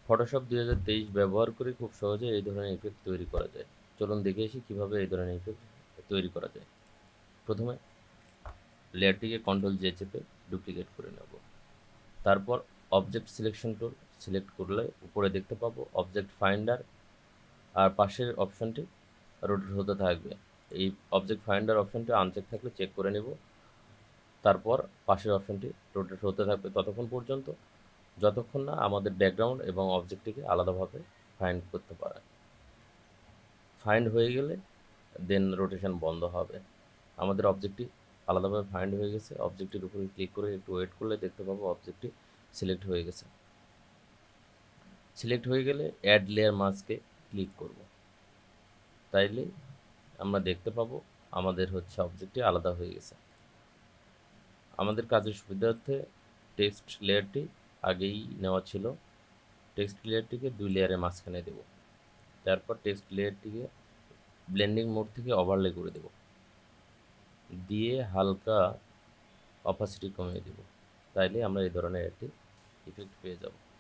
Photoshop 2023 ব্যবহার করে খুব সহজে এই ধরনের ইফেক্ট তৈরি করা যায়। চলুন দেখে আসি কীভাবে এই ধরনের ইফেক্ট তৈরি করা যায়। প্রথমে লেয়ারটিকে কন্ট্রোল জে চেপে ডুপ্লিকেট করে নেব। তারপর অবজেক্ট সিলেকশন টুল সিলেক্ট করলে উপরে দেখতে পাবো অবজেক্ট ফাইন্ডার, আর পাশের অপশনটি রোটেট হতে থাকবে। এই অবজেক্ট ফাইন্ডার অপশনটি আনচেক থাকলে চেক করে নেব। তারপর পাশের অপশনটি রোটেট হতে থাকবে ততক্ষণ পর্যন্ত যতক্ষণ না আমাদের ব্যাকগ্রাউন্ড এবং অবজেক্টটিকে আলাদাভাবে ফাইন্ড করতে পারে। ফাইন্ড হয়ে গেলে দেন রোটেশন বন্ধ হবে। আমাদের অবজেক্টটি আলাদাভাবে ফাইন্ড হয়ে গেছে। অবজেক্টটির উপরে ক্লিক করে একটু ওয়েট করলে দেখতে পাবো অবজেক্টটি সিলেক্ট হয়ে গেছে। সিলেক্ট হয়ে গেলে অ্যাড লেয়ার মাস্কে ক্লিক করব। তাইলে আমরা দেখতে পাবো আমাদের অবজেক্টটি আলাদা হয়ে গেছে। আমাদের কাজের সুবিধার্থে টেক্সট লেয়ারটি আগেই নেওয়া ছিল। টেক্সট লেয়ারটিকে 2 লেয়ারের মাঝখানে দেব। তারপর টেক্সট লেয়ারটিকে ব্লেন্ডিং মোড থেকে ওভারলে করে দেব, দিয়ে হালকা অপাসিটি কমিয়ে দেব। তাইলে আমরা এই ধরনের একটি ইফেক্ট পেয়ে যাব।